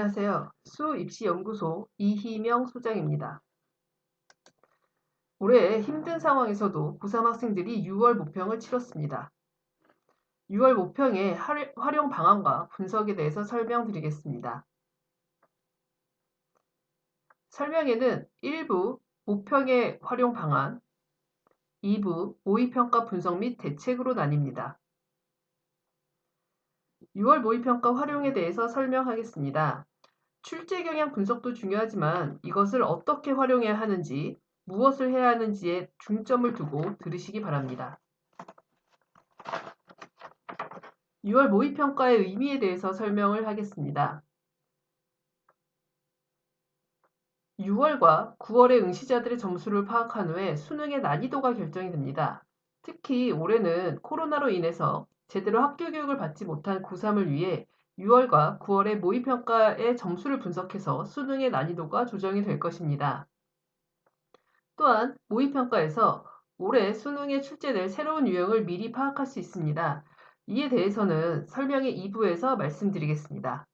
안녕하세요. 수입시연구소 이희명 소장입니다. 올해 힘든 상황에서도 고3 학생들이 6월 모평을 치렀습니다. 6월 모평의 활용 방안과 분석에 대해서 설명드리겠습니다. 설명에는 1부 모평의 활용 방안, 2부 모의평가 분석 및 대책으로 나뉩니다. 6월 모의평가 활용에 대해서 설명하겠습니다. 출제 경향 분석도 중요하지만 이것을 어떻게 활용해야 하는지, 무엇을 해야 하는지에 중점을 두고 들으시기 바랍니다. 6월 모의평가의 의미에 대해서 설명을 하겠습니다. 6월과 9월의 응시자들의 점수를 파악한 후에 수능의 난이도가 결정이 됩니다. 특히 올해는 코로나로 인해서 제대로 학교 교육을 받지 못한 고3을 위해 6월과 9월의 모의평가의 점수를 분석해서 수능의 난이도가 조정이 될 것입니다. 또한 모의평가에서 올해 수능에 출제될 새로운 유형을 미리 파악할 수 있습니다. 이에 대해서는 설명의 2부에서 말씀드리겠습니다.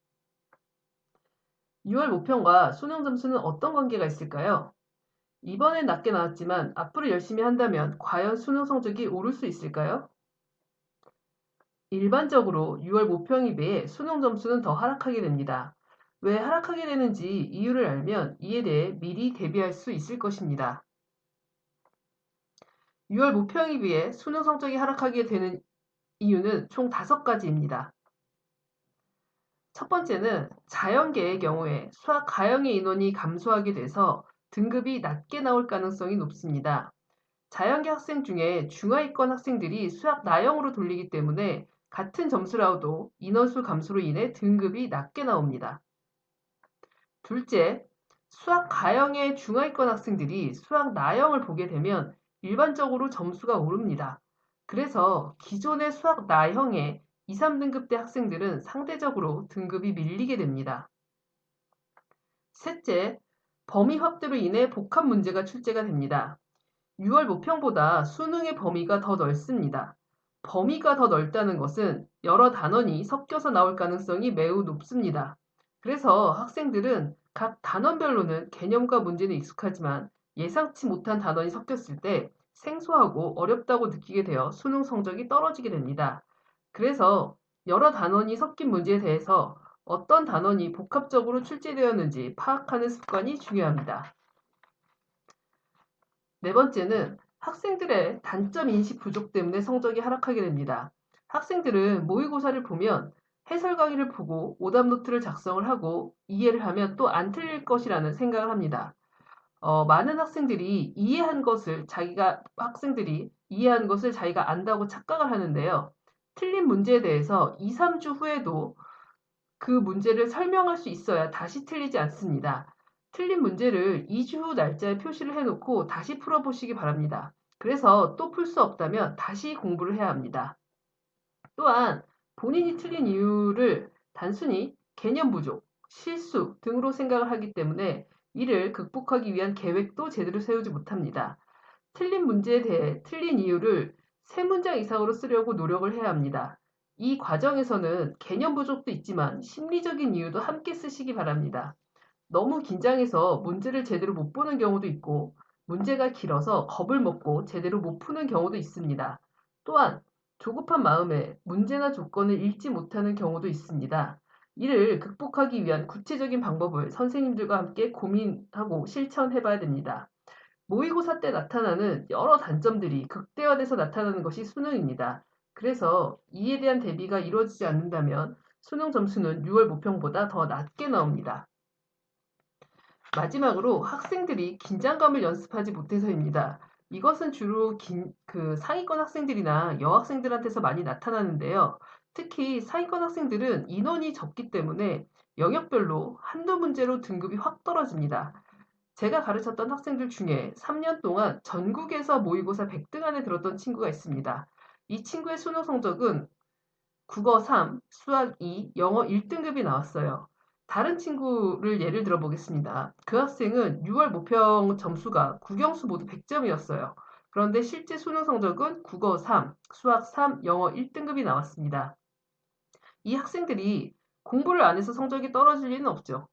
6월 모평과 수능 점수는 어떤 관계가 있을까요? 이번엔 낮게 나왔지만 앞으로 열심히 한다면 과연 수능 성적이 오를 수 있을까요? 일반적으로 6월 모평에 비해 수능 점수는 더 하락하게 됩니다. 왜 하락하게 되는지 이유를 알면 이에 대해 미리 대비할 수 있을 것입니다. 6월 모평에 비해 수능 성적이 하락하게 되는 이유는 총 5가지입니다. 첫 번째는 자연계의 경우에 수학 가형의 인원이 감소하게 돼서 등급이 낮게 나올 가능성이 높습니다. 자연계 학생 중에 중하위권 학생들이 수학 나형으로 돌리기 때문에 같은 점수라도 인원수 감소로 인해 등급이 낮게 나옵니다. 둘째, 수학 가형의 중하위권 학생들이 수학 나형을 보게 되면 일반적으로 점수가 오릅니다. 그래서 기존의 수학 나형의 2, 3등급대 학생들은 상대적으로 등급이 밀리게 됩니다. 셋째, 범위 확대로 인해 복합 문제가 출제가 됩니다. 6월 모평보다 수능의 범위가 더 넓습니다. 범위가 더 넓다는 것은 여러 단원이 섞여서 나올 가능성이 매우 높습니다. 그래서 학생들은 각 단원별로는 개념과 문제는 익숙하지만 예상치 못한 단원이 섞였을 때 생소하고 어렵다고 느끼게 되어 수능 성적이 떨어지게 됩니다. 그래서 여러 단원이 섞인 문제에 대해서 어떤 단원이 복합적으로 출제되었는지 파악하는 습관이 중요합니다. 네 번째는 학생들의 단점 인식 부족 때문에 성적이 하락하게 됩니다. 학생들은 모의고사를 보면 해설 강의를 보고 오답 노트를 작성을 하고 이해를 하면 또 안 틀릴 것이라는 생각을 합니다. 많은 학생들이 이해한 것을 자기가 안다고 착각을 하는데요. 틀린 문제에 대해서 2, 3주 후에도 그 문제를 설명할 수 있어야 다시 틀리지 않습니다. 틀린 문제를 2주 후 날짜에 표시를 해놓고 다시 풀어보시기 바랍니다. 그래서 또 풀 수 없다면 다시 공부를 해야 합니다. 또한 본인이 틀린 이유를 단순히 개념 부족, 실수 등으로 생각을 하기 때문에 이를 극복하기 위한 계획도 제대로 세우지 못합니다. 틀린 문제에 대해 틀린 이유를 3문장 이상으로 쓰려고 노력을 해야 합니다. 이 과정에서는 개념 부족도 있지만 심리적인 이유도 함께 쓰시기 바랍니다. 너무 긴장해서 문제를 제대로 못 보는 경우도 있고, 문제가 길어서 겁을 먹고 제대로 못 푸는 경우도 있습니다. 또한 조급한 마음에 문제나 조건을 읽지 못하는 경우도 있습니다. 이를 극복하기 위한 구체적인 방법을 선생님들과 함께 고민하고 실천해 봐야 됩니다. 모의고사 때 나타나는 여러 단점들이 극대화돼서 나타나는 것이 수능입니다. 그래서 이에 대한 대비가 이루어지지 않는다면 수능 점수는 6월 모평보다 더 낮게 나옵니다. 마지막으로 학생들이 긴장감을 연습하지 못해서입니다. 이것은 주로 상위권 학생들이나 여학생들한테서 많이 나타나는데요. 특히 상위권 학생들은 인원이 적기 때문에 영역별로 한두 문제로 등급이 확 떨어집니다. 제가 가르쳤던 학생들 중에 3년 동안 전국에서 모의고사 100등 안에 들었던 친구가 있습니다. 이 친구의 수능 성적은 국어 3, 수학 2, 영어 1등급이 나왔어요. 다른 친구를 예를 들어 보겠습니다. 그 학생은 6월 모평 점수가 국영수 모두 100점이었어요. 그런데 실제 수능 성적은 국어 3, 수학 3, 영어 1등급이 나왔습니다. 이 학생들이 공부를 안 해서 성적이 떨어질 리는 없죠.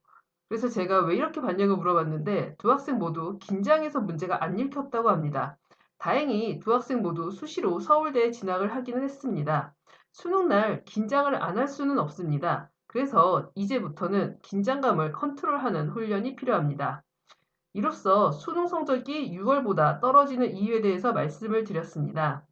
그래서 제가 왜 이렇게 반영을 물어봤는데 두 학생 모두 긴장해서 문제가 안 읽혔다고 합니다. 다행히 두 학생 모두 수시로 서울대에 진학을 하기는 했습니다. 수능날 긴장을 안 할 수는 없습니다. 그래서 이제부터는 긴장감을 컨트롤하는 훈련이 필요합니다. 이로써 수능 성적이 6월보다 떨어지는 이유에 대해서 말씀을 드렸습니다.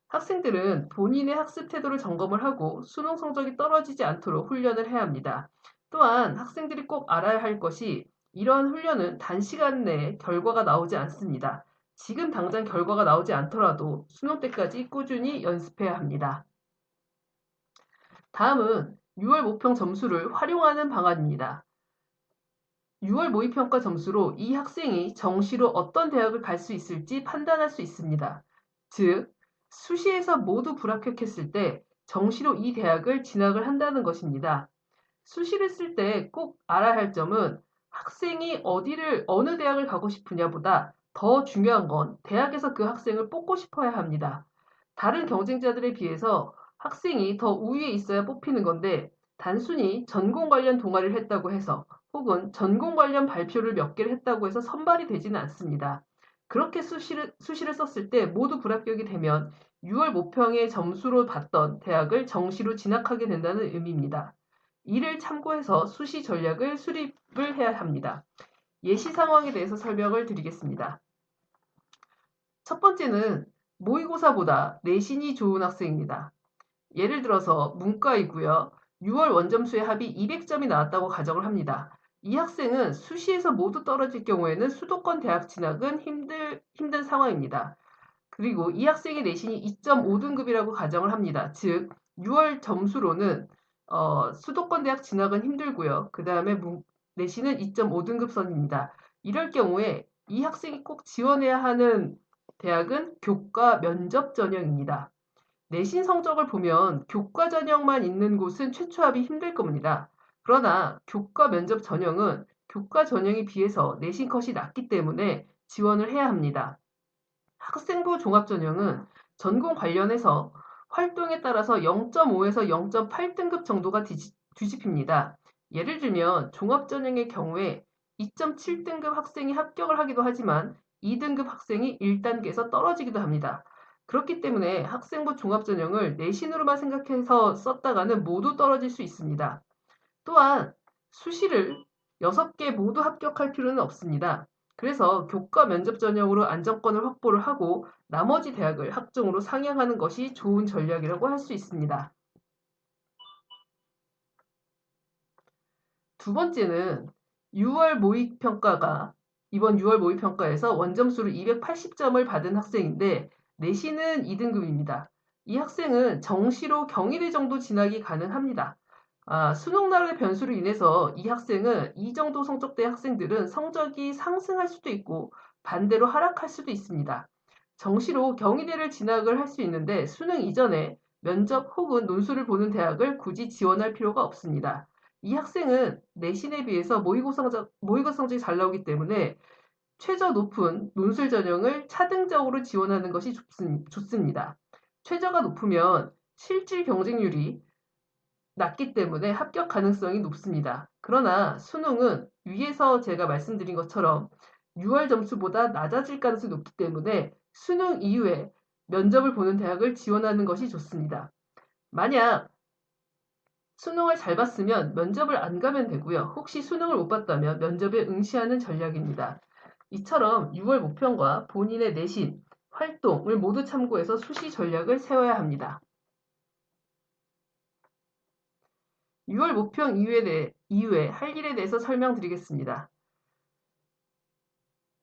학생들은 본인의 학습 태도를 점검을 하고 수능 성적이 떨어지지 않도록 훈련을 해야 합니다. 또한 학생들이 꼭 알아야 할 것이 이러한 훈련은 단시간 내에 결과가 나오지 않습니다. 지금 당장 결과가 나오지 않더라도 수능 때까지 꾸준히 연습해야 합니다. 다음은 6월 모평 점수를 활용하는 방안입니다. 6월 모의평가 점수로 이 학생이 정시로 어떤 대학을 갈 수 있을지 판단할 수 있습니다. 즉, 수시에서 모두 불합격했을 때 정시로 이 대학을 진학을 한다는 것입니다. 수시를 쓸 때 꼭 알아야 할 점은 학생이 어느 대학을 가고 싶으냐보다 더 중요한 건 대학에서 그 학생을 뽑고 싶어야 합니다. 다른 경쟁자들에 비해서 학생이 더 우위에 있어야 뽑히는 건데 단순히 전공 관련 동아리를 했다고 해서 혹은 전공 관련 발표를 몇 개를 했다고 해서 선발이 되지는 않습니다. 그렇게 수시를 썼을 때 모두 불합격이 되면 6월 모평의 점수로 봤던 대학을 정시로 진학하게 된다는 의미입니다. 이를 참고해서 수시 전략을 수립을 해야 합니다. 예시 상황에 대해서 설명을 드리겠습니다. 첫 번째는 모의고사보다 내신이 좋은 학생입니다. 예를 들어서 문과이고요. 6월 원점수의 합이 200점이 나왔다고 가정을 합니다. 이 학생은 수시에서 모두 떨어질 경우에는 수도권 대학 진학은 힘든 상황입니다. 그리고 이 학생의 내신이 2.5등급이라고 가정을 합니다. 즉 6월 점수로는 수도권 대학 진학은 힘들고요. 그 다음에 내신은 2.5등급 선입니다. 이럴 경우에 이 학생이 꼭 지원해야 하는 대학은 교과 면접 전형입니다. 내신 성적을 보면 교과 전형만 있는 곳은 최초 합이 힘들 겁니다. 그러나 교과 면접 전형은 교과 전형에 비해서 내신 컷이 낮기 때문에 지원을 해야 합니다. 학생부 종합전형은 전공 관련해서 활동에 따라서 0.5에서 0.8등급 정도가 뒤집힙니다. 예를 들면 종합전형의 경우에 2.7등급 학생이 합격을 하기도 하지만 2등급 학생이 1단계에서 떨어지기도 합니다. 그렇기 때문에 학생부 종합전형을 내신으로만 생각해서 썼다가는 모두 떨어질 수 있습니다. 또한 수시를 6개 모두 합격할 필요는 없습니다. 그래서 교과 면접 전형으로 안정권을 확보를 하고 나머지 대학을 학종으로 상향하는 것이 좋은 전략이라고 할 수 있습니다. 두 번째는 6월 모의평가가 이번 6월 모의평가에서 원점수로 280점을 받은 학생인데 내신은 2등급입니다. 이 학생은 정시로 경희대 정도 진학이 가능합니다. 수능날의 변수로 인해서 이 학생은 이 정도 성적대 학생들은 성적이 상승할 수도 있고 반대로 하락할 수도 있습니다. 정시로 경희대를 진학을 할 수 있는데 수능 이전에 면접 혹은 논술을 보는 대학을 굳이 지원할 필요가 없습니다. 이 학생은 내신에 비해서 모의고사 성적이 잘 나오기 때문에 최저 높은 논술 전형을 차등적으로 지원하는 것이 좋습니다. 최저가 높으면 실질 경쟁률이 낮기 때문에 합격 가능성이 높습니다. 그러나 수능은 위에서 제가 말씀드린 것처럼 6월 점수보다 낮아질 가능성이 높기 때문에 수능 이후에 면접을 보는 대학을 지원하는 것이 좋습니다. 만약 수능을 잘 봤으면 면접을 안 가면 되고요. 혹시 수능을 못 봤다면 면접에 응시하는 전략입니다. 이처럼 6월 모평과 본인의 내신, 활동을 모두 참고해서 수시 전략을 세워야 합니다. 6월 모평 이후에 할 일에 대해서 설명드리겠습니다.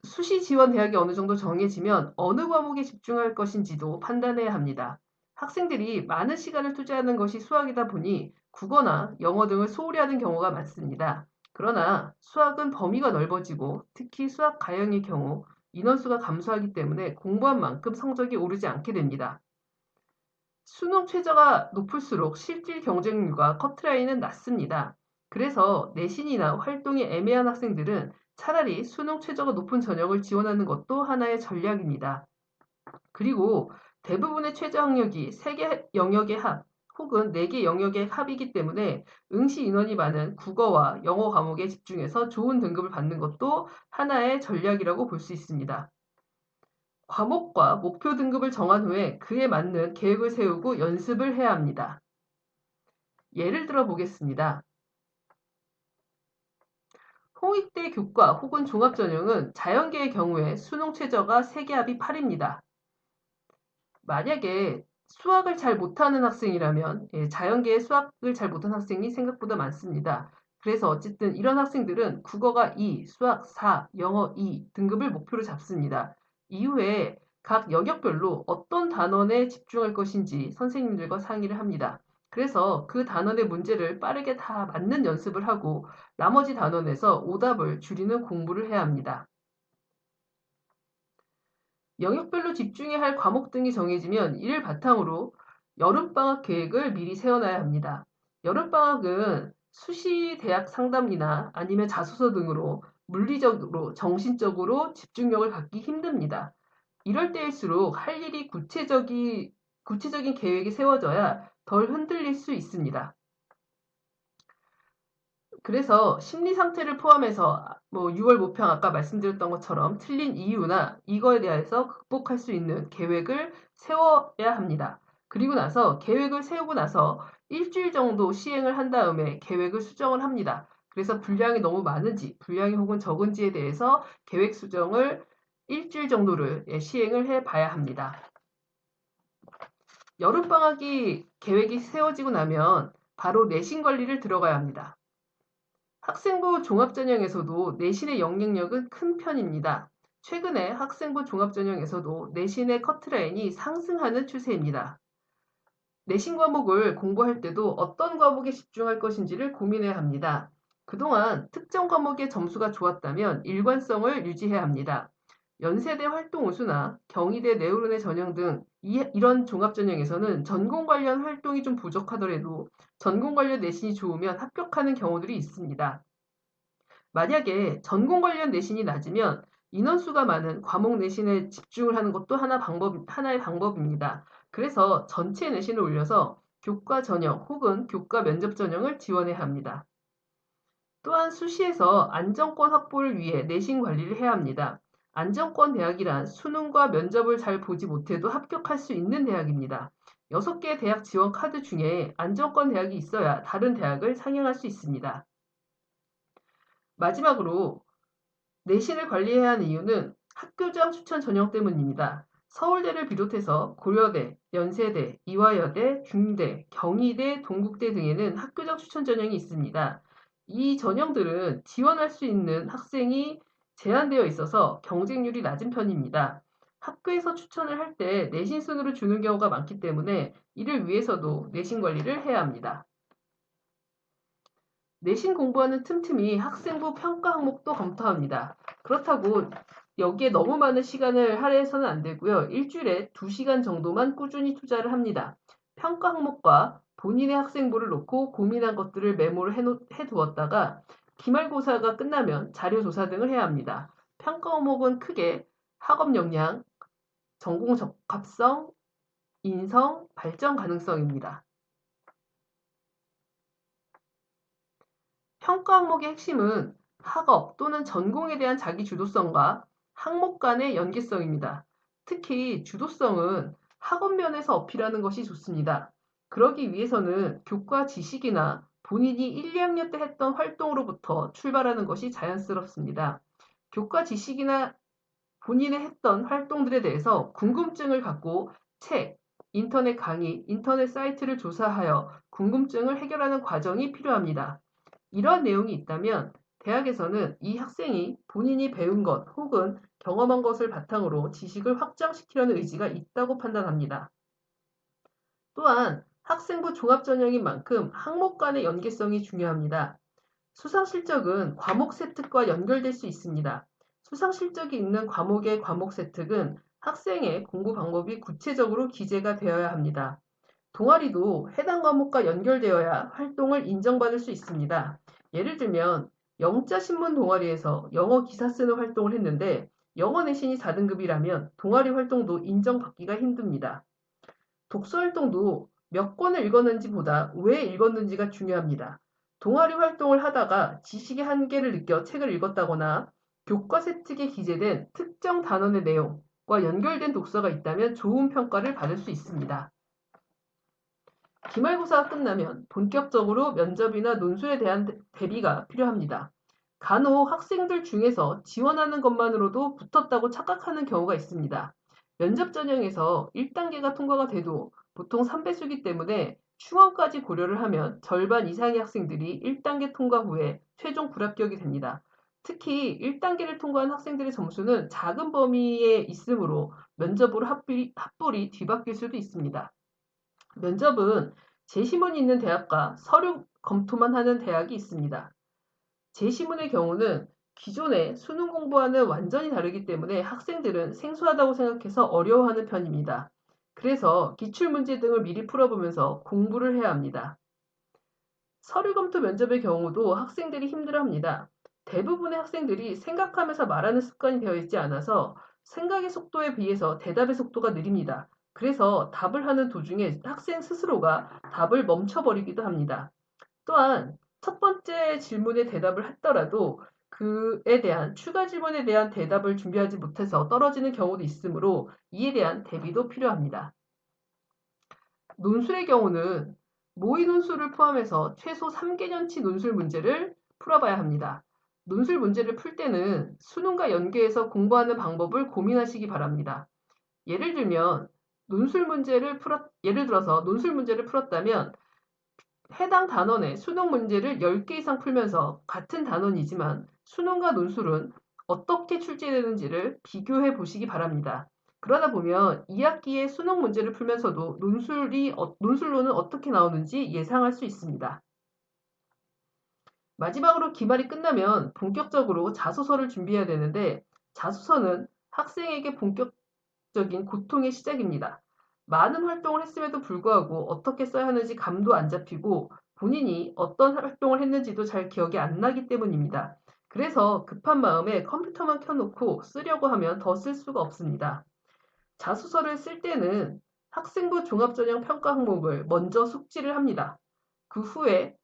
수시 지원 대학이 어느 정도 정해지면 어느 과목에 집중할 것인지도 판단해야 합니다. 학생들이 많은 시간을 투자하는 것이 수학이다 보니 국어나 영어 등을 소홀히 하는 경우가 많습니다. 그러나 수학은 범위가 넓어지고 특히 수학 가형의 경우 인원수가 감소하기 때문에 공부한 만큼 성적이 오르지 않게 됩니다. 수능 최저가 높을수록 실질 경쟁률과 커트라인은 낮습니다. 그래서 내신이나 활동이 애매한 학생들은 차라리 수능 최저가 높은 전형을 지원하는 것도 하나의 전략입니다. 그리고 대부분의 최저 학력이 3개 영역의 합, 혹은 4개 영역의 합이기 때문에 응시 인원이 많은 국어와 영어 과목에 집중해서 좋은 등급을 받는 것도 하나의 전략이라고 볼 수 있습니다. 과목과 목표 등급을 정한 후에 그에 맞는 계획을 세우고 연습을 해야 합니다. 예를 들어 보겠습니다. 홍익대 교과 혹은 종합전형은 자연계의 경우에 수능 최저가 세계합이 8입니다. 만약에 수학을 잘 못하는 학생이라면 자연계의 수학을 잘 못하는 학생이 생각보다 많습니다. 그래서 어쨌든 이런 학생들은 국어가 2, 수학 4, 영어 2 등급을 목표로 잡습니다. 이후에 각 영역별로 어떤 단원에 집중할 것인지 선생님들과 상의를 합니다. 그래서 그 단원의 문제를 빠르게 다 맞는 연습을 하고 나머지 단원에서 오답을 줄이는 공부를 해야 합니다. 영역별로 집중해야 할 과목 등이 정해지면 이를 바탕으로 여름방학 계획을 미리 세워놔야 합니다. 여름방학은 수시 대학 상담이나 아니면 자소서 등으로 물리적으로, 정신적으로 집중력을 갖기 힘듭니다. 이럴 때일수록 할 일이 구체적인 계획이 세워져야 덜 흔들릴 수 있습니다. 그래서 심리 상태를 포함해서 6월 모평 아까 말씀드렸던 것처럼 틀린 이유나 이거에 대해서 극복할 수 있는 계획을 세워야 합니다. 그리고 나서 계획을 세우고 나서 일주일 정도 시행을 한 다음에 계획을 수정을 합니다. 그래서 분량이 너무 많은지, 분량이 혹은 적은지에 대해서 계획 수정을 일주일 정도를 시행을 해 봐야 합니다. 여름방학이 계획이 세워지고 나면 바로 내신 관리를 들어가야 합니다. 학생부 종합전형에서도 내신의 영향력은 큰 편입니다. 최근에 학생부 종합전형에서도 내신의 커트라인이 상승하는 추세입니다. 내신 과목을 공부할 때도 어떤 과목에 집중할 것인지를 고민해야 합니다. 그동안 특정 과목의 점수가 좋았다면 일관성을 유지해야 합니다. 연세대 활동 우수나 경희대 네오른의 전형 등 이런 종합전형에서는 전공 관련 활동이 좀 부족하더라도 전공 관련 내신이 좋으면 합격하는 경우들이 있습니다. 만약에 전공 관련 내신이 낮으면 인원수가 많은 과목 내신에 집중을 하는 것도 하나의 방법입니다. 그래서 전체 내신을 올려서 교과 전형 혹은 교과 면접 전형을 지원해야 합니다. 또한 수시에서 안정권 확보를 위해 내신 관리를 해야 합니다. 안정권 대학이란 수능과 면접을 잘 보지 못해도 합격할 수 있는 대학입니다. 6개 대학 지원 카드 중에 안정권 대학이 있어야 다른 대학을 상영할 수 있습니다. 마지막으로 내신을 관리해야 하는 이유는 학교장 추천 전형 때문입니다. 서울대를 비롯해서 고려대, 연세대, 이화여대, 중대, 경희대, 동국대 등에는 학교장 추천 전형이 있습니다. 이 전형들은 지원할 수 있는 학생이 제한되어 있어서 경쟁률이 낮은 편입니다. 학교에서 추천을 할 때 내신 순으로 주는 경우가 많기 때문에 이를 위해서도 내신 관리를 해야 합니다. 내신 공부하는 틈틈이 학생부 평가 항목도 검토합니다. 그렇다고 여기에 너무 많은 시간을 할애해서는 안 되고요. 일주일에 2시간 정도만 꾸준히 투자를 합니다. 평가 항목과 본인의 학생부를 놓고 고민한 것들을 메모를 해두었다가 기말고사가 끝나면 자료조사 등을 해야 합니다. 평가 항목은 크게 학업 역량, 전공 적합성, 인성, 발전 가능성입니다. 평가 항목의 핵심은 학업 또는 전공에 대한 자기 주도성과 항목 간의 연계성입니다. 특히 주도성은 학업 면에서 어필하는 것이 좋습니다. 그러기 위해서는 교과 지식이나 본인이 1, 2학년 때 했던 활동으로부터 출발하는 것이 자연스럽습니다. 교과 지식이나 본인의 했던 활동들에 대해서 궁금증을 갖고 책, 인터넷 강의, 인터넷 사이트를 조사하여 궁금증을 해결하는 과정이 필요합니다. 이러한 내용이 있다면 대학에서는 이 학생이 본인이 배운 것 혹은 경험한 것을 바탕으로 지식을 확장시키려는 의지가 있다고 판단합니다. 또한 학생부 종합전형인 만큼 항목 간의 연계성이 중요합니다. 수상실적은 과목 세특과 연결될 수 있습니다. 수상실적이 있는 과목의 과목 세특은 학생의 공부 방법이 구체적으로 기재가 되어야 합니다. 동아리도 해당 과목과 연결되어야 활동을 인정받을 수 있습니다. 예를 들면 영자 신문 동아리에서 영어 기사 쓰는 활동을 했는데 영어 내신이 4등급이라면 동아리 활동도 인정받기가 힘듭니다. 독서 활동도 몇 권을 읽었는지보다 왜 읽었는지가 중요합니다. 동아리 활동을 하다가 지식의 한계를 느껴 책을 읽었다거나 교과서 특에 기재된 특정 단원의 내용과 연결된 독서가 있다면 좋은 평가를 받을 수 있습니다. 기말고사가 끝나면 본격적으로 면접이나 논술에 대한 대비가 필요합니다. 간혹 학생들 중에서 지원하는 것만으로도 붙었다고 착각하는 경우가 있습니다. 면접 전형에서 1단계가 통과가 돼도 보통 3배수기 때문에 충원까지 고려를 하면 절반 이상의 학생들이 1단계 통과 후에 최종 불합격이 됩니다. 특히 1단계를 통과한 학생들의 점수는 작은 범위에 있으므로 면접으로 합불이 뒤바뀔 수도 있습니다. 면접은 제시문이 있는 대학과 서류 검토만 하는 대학이 있습니다. 제시문의 경우는 기존에 수능 공부와는 완전히 다르기 때문에 학생들은 생소하다고 생각해서 어려워하는 편입니다. 그래서 기출문제 등을 미리 풀어보면서 공부를 해야 합니다. 서류 검토 면접의 경우도 학생들이 힘들어합니다. 대부분의 학생들이 생각하면서 말하는 습관이 되어 있지 않아서 생각의 속도에 비해서 대답의 속도가 느립니다. 그래서 답을 하는 도중에 학생 스스로가 답을 멈춰버리기도 합니다. 또한 첫 번째 질문에 대답을 했더라도 그에 대한 추가 질문에 대한 대답을 준비하지 못해서 떨어지는 경우도 있으므로 이에 대한 대비도 필요합니다. 논술의 경우는 모의 논술을 포함해서 최소 3개년치 논술 문제를 풀어봐야 합니다. 논술 문제를 풀 때는 수능과 연계해서 공부하는 방법을 고민하시기 바랍니다. 예를 들어서 논술 문제를 풀었다면 해당 단원의 수능 문제를 10개 이상 풀면서 같은 단원이지만 수능과 논술은 어떻게 출제되는지를 비교해 보시기 바랍니다. 그러다 보면 2학기에 수능 문제를 풀면서도 논술로는 어떻게 나오는지 예상할 수 있습니다. 마지막으로 기말이 끝나면 본격적으로 자소서를 준비해야 되는데 자소서는 학생에게 본격적인 고통의 시작입니다. 많은 활동을 했음에도 불구하고 어떻게 써야 하는지 감도 안 잡히고 본인이 어떤 활동을 했는지도 잘 기억이 안 나기 때문입니다. 그래서 급한 마음에 컴퓨터만 켜놓고 쓰려고 하면 더 쓸 수가 없습니다. 자소서를 쓸 때는 학생부 종합전형 평가 항목을 먼저 숙지를 합니다. 그 후에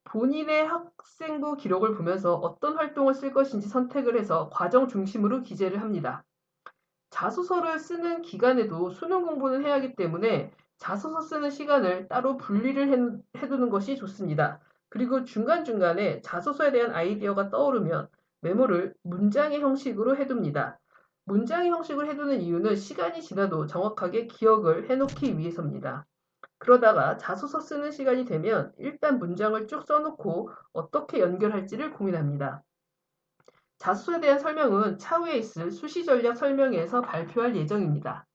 본인의 학생부 기록을 보면서 어떤 활동을 쓸 것인지 선택을 해서 과정 중심으로 기재를 합니다. 자소서를 쓰는 기간에도 수능 공부는 해야 하기 때문에 자소서 쓰는 시간을 따로 분리를 해두는 것이 좋습니다. 그리고 중간중간에 자소서에 대한 아이디어가 떠오르면 메모를 문장의 형식으로 해둡니다. 문장의 형식으로 해두는 이유는 시간이 지나도 정확하게 기억을 해놓기 위해서입니다. 그러다가 자소서 쓰는 시간이 되면 일단 문장을 쭉 써놓고 어떻게 연결할지를 고민합니다. 자소서에 대한 설명은 차후에 있을 수시 전략 설명회에서 발표할 예정입니다.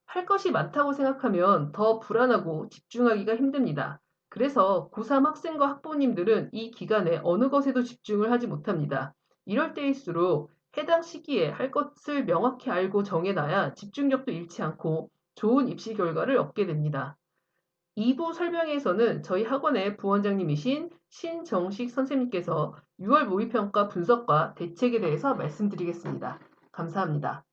할 것이 많다고 생각하면 더 불안하고 집중하기가 힘듭니다. 그래서 고3 학생과 학부모님들은 이 기간에 어느 것에도 집중을 하지 못합니다. 이럴 때일수록 해당 시기에 할 것을 명확히 알고 정해놔야 집중력도 잃지 않고 좋은 입시 결과를 얻게 됩니다. 2부 설명회에서는 저희 학원의 부원장님이신 신정식 선생님께서 6월 모의평가 분석과 대책에 대해서 말씀드리겠습니다. 감사합니다.